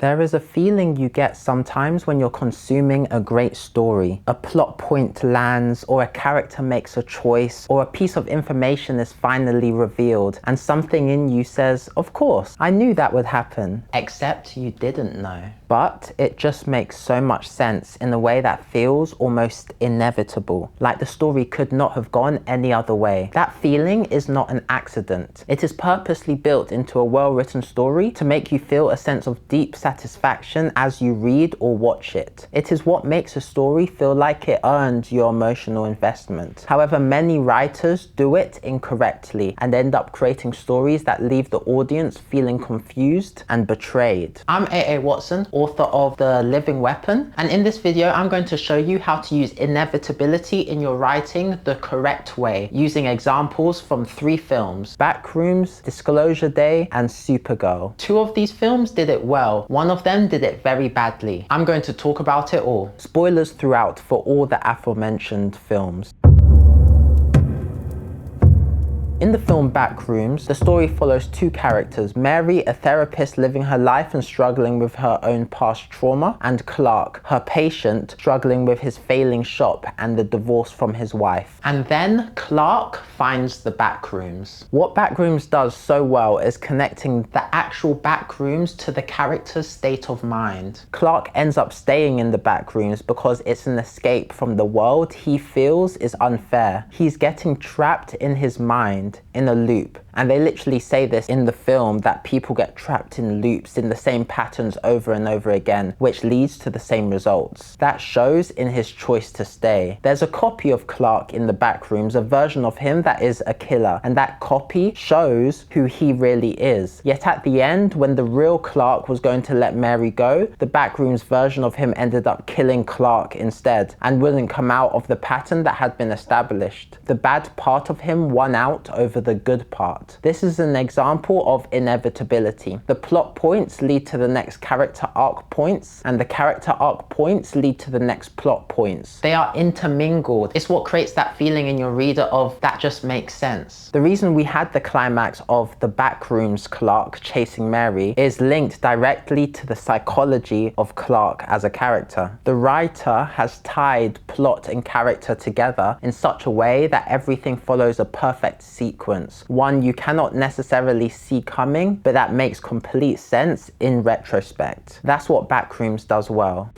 There is a feeling you get sometimes when you're consuming a great story. A plot point lands, or a character makes a choice, or a piece of information is finally revealed, and something in you says, of course, I knew that would happen. Except you didn't know. But it just makes so much sense in a way that feels almost inevitable, like the story could not have gone any other way. That feeling is not an accident. It is purposely built into a well-written story to make you feel a sense of deep satisfaction as you read or watch it. It is what makes a story feel like it earned your emotional investment. However, many writers do it incorrectly and end up creating stories that leave the audience feeling confused and betrayed. I'm A.A. Watson, author of The Living Weapon, and in this video I'm going to show you how to use inevitability in your writing the correct way, using examples from 3 films: Backrooms, Disclosure Day, and Supergirl. 2 of these films did it well, one of them did it very badly. I'm going to talk about it all. Spoilers throughout for all the aforementioned films. In the film Backrooms, the story follows 2 characters, Mary, a therapist living her life and struggling with her own past trauma, and Clark, her patient, struggling with his failing shop and the divorce from his wife. And then Clark finds the backrooms. What Backrooms does so well is connecting the actual backrooms to the character's state of mind. Clark ends up staying in the backrooms because it's an escape from the world he feels is unfair. He's getting trapped in his mind, in a loop. And they literally say this in the film, that people get trapped in loops in the same patterns over and over again, which leads to the same results. That shows in his choice to stay. There's a copy of Clark in the backrooms, a version of him that is a killer, and that copy shows who he really is. Yet at the end, when the real Clark was going to let Mary go, the backrooms version of him ended up killing Clark instead, and wouldn't come out of the pattern that had been established. The bad part of him won out over the good part. This is an example of inevitability. The plot points lead to the next character arc points, and the character arc points lead to the next plot points. They are intermingled. It's what creates that feeling in your reader of, that just makes sense. The reason we had the climax of the Backrooms Clark chasing Mary is linked directly to the psychology of Clark as a character. The writer has tied plot and character together in such a way that everything follows a perfect sequence. One you cannot necessarily see coming, but that makes complete sense in retrospect. That's what Backrooms does well.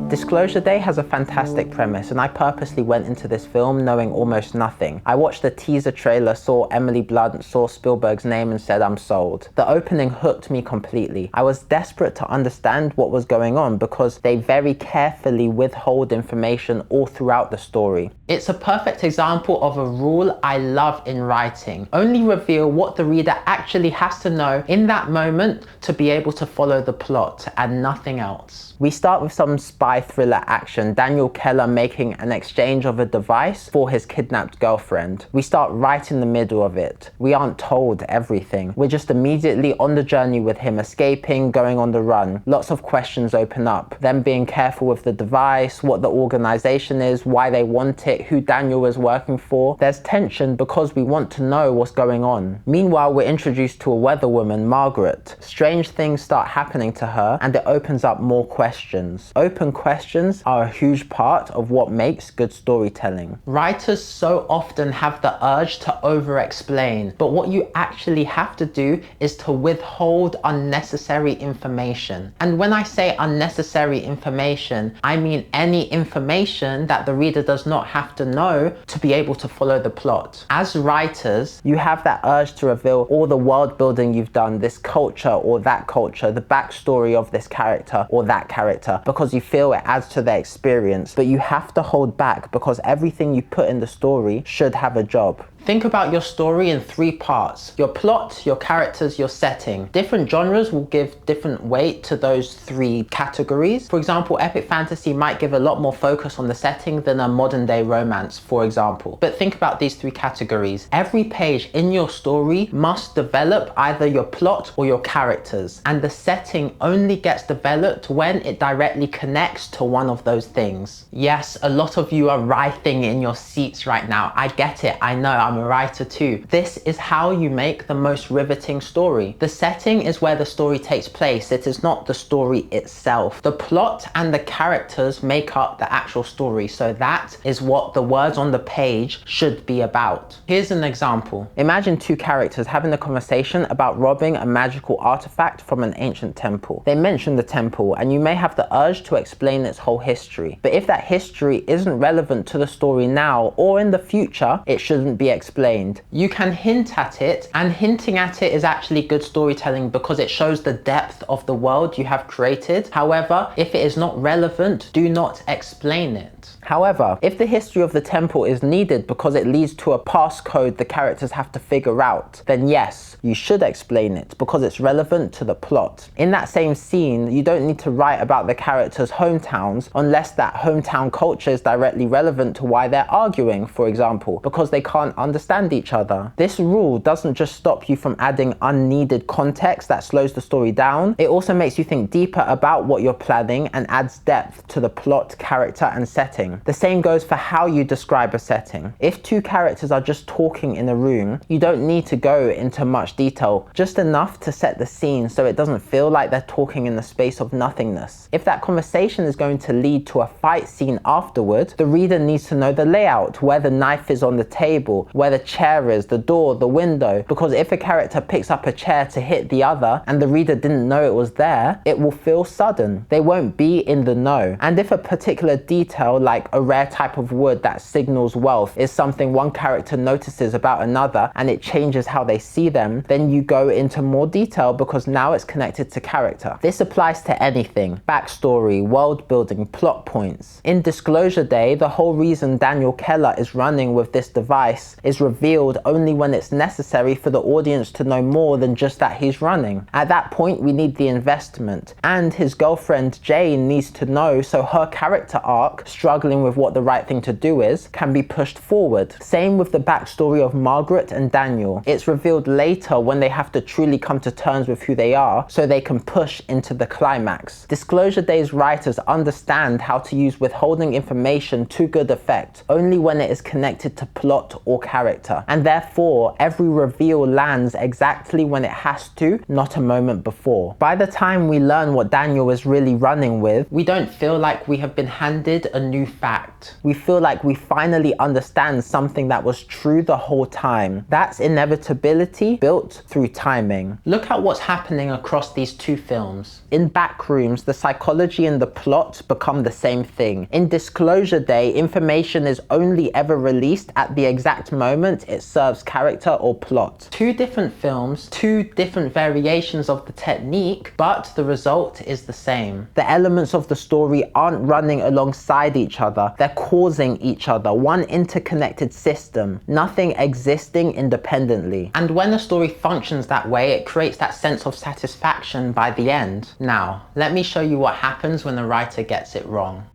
Disclosure Day has a fantastic premise, and I purposely went into this film knowing almost nothing. I watched the teaser trailer, saw Emily Blunt, saw Spielberg's name, and said I'm sold. The opening hooked me completely. I was desperate to understand what was going on because they very carefully withhold information all throughout the story. It's a perfect example of a rule I love in writing. Only reveal what the reader actually has to know in that moment to be able to follow the plot, and nothing else. We start with some spy thriller action, Daniel Keller making an exchange of a device for his kidnapped girlfriend. We start right in the middle of it. We aren't told everything. We're just immediately on the journey with him escaping, going on the run. Lots of questions open up. Them being careful with the device, what the organization is, why they want it, who Daniel is working for. There's tension because we want to know what's going on. Meanwhile, we're introduced to a weather woman, Margaret. Strange things start happening to her, and it opens up more questions. Open questions are a huge part of what makes good storytelling. Writers so often have the urge to over-explain, but what you actually have to do is to withhold unnecessary information. And when I say unnecessary information, I mean any information that the reader does not have to know to be able to follow the plot. As writers, you have that urge to reveal all the world building you've done, this culture or that culture, the backstory of this character or that character, because you feel it adds to their experience, but you have to hold back because everything you put in the story should have a job. Think about your story in 3 parts: your plot, your characters, your setting. Different genres will give different weight to those 3 categories. For example, epic fantasy might give a lot more focus on the setting than a modern day romance, for example. But think about these 3 categories. Every page in your story must develop either your plot or your characters, and the setting only gets developed when it directly connects to one of those things. Yes, a lot of you are writhing in your seats right now. I get it. I know, I'm become a writer too. This is how you make the most riveting story. The setting is where the story takes place. It is not the story itself. The plot and the characters make up the actual story, so that is what the words on the page should be about. Here's an example. Imagine two characters having a conversation about robbing a magical artifact from an ancient temple. They mention the temple, and you may have the urge to explain its whole history. But if that history isn't relevant to the story now or in the future, it shouldn't be explained. You can hint at it, and hinting at it is actually good storytelling because it shows the depth of the world you have created. However, if it is not relevant, do not explain it. However, if the history of the temple is needed because it leads to a passcode the characters have to figure out, then yes, you should explain it because it's relevant to the plot. In that same scene, you don't need to write about the characters' hometowns unless that hometown culture is directly relevant to why they're arguing, for example, because they can't understand each other. This rule doesn't just stop you from adding unneeded context that slows the story down, it also makes you think deeper about what you're planning and adds depth to the plot, character, and setting. The same goes for how you describe a setting. If two characters are just talking in a room, you don't need to go into much detail, just enough to set the scene so it doesn't feel like they're talking in the space of nothingness. If that conversation is going to lead to a fight scene afterward, the reader needs to know the layout, where the knife is on the table, where the chair is, the door, the window, because if a character picks up a chair to hit the other and the reader didn't know it was there, it will feel sudden. They won't be in the know. And if a particular detail, like a rare type of wood that signals wealth, is something one character notices about another and it changes how they see them, then you go into more detail because now it's connected to character. This applies to anything: backstory, world building, plot points. In Disclosure Day, the whole reason Daniel Keller is running with this device is revealed only when it's necessary for the audience to know more than just that he's running. At that point, we need the investment, and his girlfriend Jane needs to know so her character arc, struggling with what the right thing to do is, can be pushed forward. Same with the backstory of Margaret and Daniel. It's revealed later when they have to truly come to terms with who they are so they can push into the climax. Disclosure Day's writers understand how to use withholding information to good effect only when it is connected to plot or character, and therefore every reveal lands exactly when it has to, not a moment before. By the time we learn what Daniel is really running with, we don't feel like we have been handed a new fact. We feel like we finally understand something that was true the whole time. That's inevitability built through timing. Look at what's happening across these two films. In Backrooms, the psychology and the plot become the same thing. In Disclosure Day, information is only ever released at the exact moment it serves character or plot. Two different films, two different variations of the technique, but the result is the same. The elements of the story aren't running alongside each other, they're causing each other, one interconnected system, nothing existing independently. And when a story functions that way, it creates that sense of satisfaction by the end. Now, let me show you what happens when the writer gets it wrong.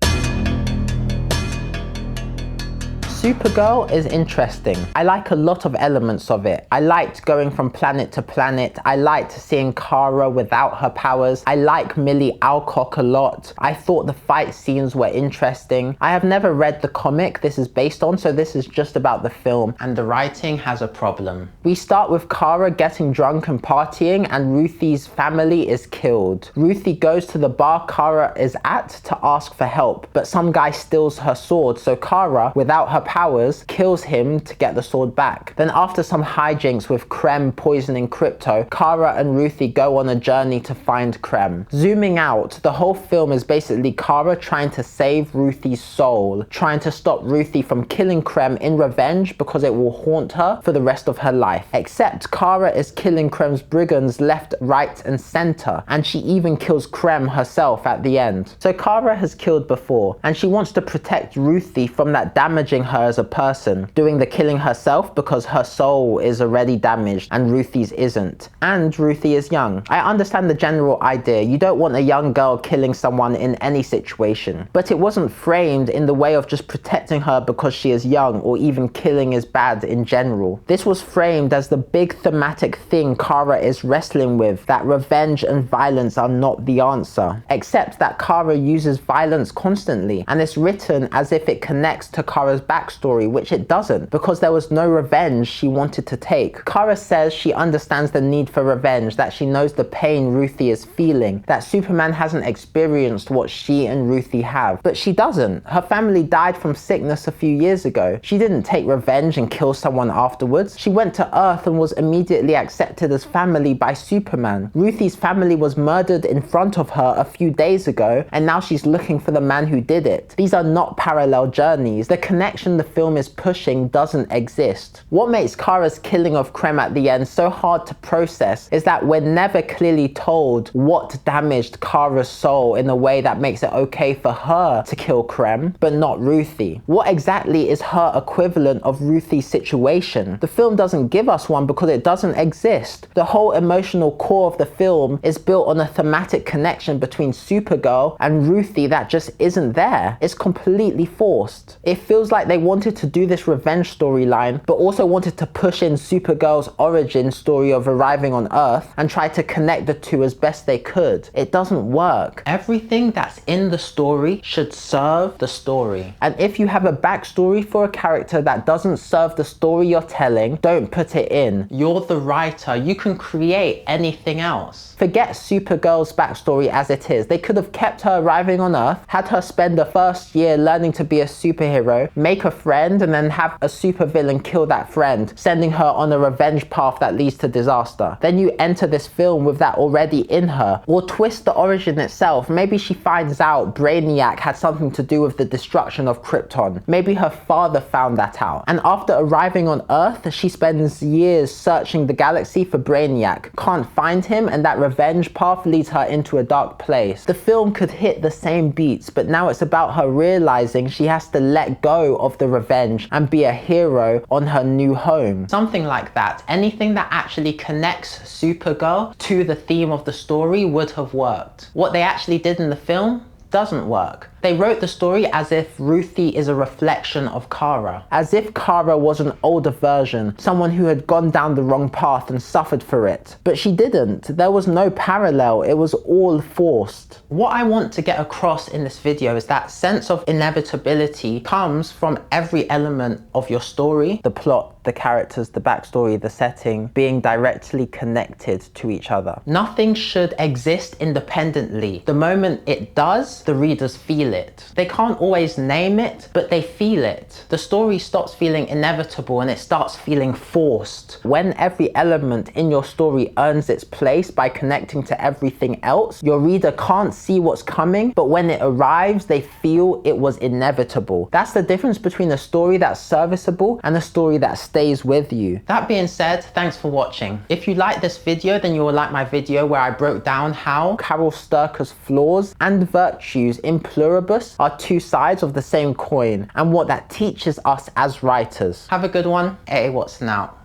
Supergirl is interesting. I like a lot of elements of it. I liked going from planet to planet. I liked seeing Kara without her powers. I like Millie Alcock a lot. I thought the fight scenes were interesting. I have never read the comic this is based on, so this is just about the film, and the writing has a problem. We start with Kara getting drunk and partying, and Ruthie's family is killed. Ruthie goes to the bar Kara is at to ask for help, but some guy steals her sword, so Kara, without her powers, kills him to get the sword back. Then after some hijinks with Krem poisoning Krypto, Kara and Ruthie go on a journey to find Krem. Zooming out, the whole film is basically Kara trying to save Ruthie's soul, trying to stop Ruthie from killing Krem in revenge because it will haunt her for the rest of her life. Except Kara is killing Krem's brigands left, right, and center, and she even kills Krem herself at the end. So Kara has killed before, and she wants to protect Ruthie from that damaging her as a person, doing the killing herself because her soul is already damaged and Ruthie's isn't. And Ruthie is young. I understand the general idea. You don't want a young girl killing someone in any situation, but it wasn't framed in the way of just protecting her because she is young, or even killing is bad in general. This was framed as the big thematic thing Kara is wrestling with, that revenge and violence are not the answer, except that Kara uses violence constantly, and it's written as if it connects to Kara's backstory backstory, which it doesn't, because there was no revenge she wanted to take. Kara says she understands the need for revenge, that she knows the pain Ruthie is feeling, that Superman hasn't experienced what she and Ruthie have. But she doesn't. Her family died from sickness a few years ago. She didn't take revenge and kill someone afterwards. She went to Earth and was immediately accepted as family by Superman. Ruthie's family was murdered in front of her a few days ago, and now she's looking for the man who did it. These are not parallel journeys. The connection the film is pushing doesn't exist. What makes Kara's killing of Krem at the end so hard to process is that we're never clearly told what damaged Kara's soul in a way that makes it okay for her to kill Krem, but not Ruthie. What exactly is her equivalent of Ruthie's situation? The film doesn't give us one because it doesn't exist. The whole emotional core of the film is built on a thematic connection between Supergirl and Ruthie that just isn't there. It's completely forced. It feels like they wanted to do this revenge storyline, but also wanted to push in Supergirl's origin story of arriving on Earth and try to connect the two as best they could. It doesn't work. Everything that's in the story should serve the story. And if you have a backstory for a character that doesn't serve the story you're telling, don't put it in. You're the writer. You can create anything else. Forget Supergirl's backstory as it is. They could have kept her arriving on Earth, had her spend the first year learning to be a superhero, make a friend, and then have a supervillain kill that friend, sending her on a revenge path that leads to disaster. Then you enter this film with that already in her. Or twist the origin itself. Maybe she finds out Brainiac had something to do with the destruction of Krypton. Maybe her father found that out. And after arriving on Earth, she spends years searching the galaxy for Brainiac, can't find him, and that revenge path leads her into a dark place. The film could hit the same beats, but now it's about her realizing she has to let go of the revenge and be a hero on her new home. Something like that. Anything that actually connects Supergirl to the theme of the story would have worked. What they actually did in the film doesn't work. They wrote the story as if Ruthie is a reflection of Kara. As if Kara was an older version, someone who had gone down the wrong path and suffered for it. But she didn't. There was no parallel. It was all forced. What I want to get across in this video is that sense of inevitability comes from every element of your story. The plot, the characters, the backstory, the setting, being directly connected to each other. Nothing should exist independently. The moment it does, the readers feel it. They can't always name it, but they feel it. The story stops feeling inevitable and it starts feeling forced. When every element in your story earns its place by connecting to everything else, your reader can't see what's coming, but when it arrives, they feel it was inevitable. That's the difference between a story that's serviceable and a story that stays with you. That being said, thanks for watching. If you like this video, then you will like my video where I broke down how Carol Sturka's flaws and virtues in pluribus are two sides of the same coin, and what that teaches us as writers. Have a good one. A. Watson out.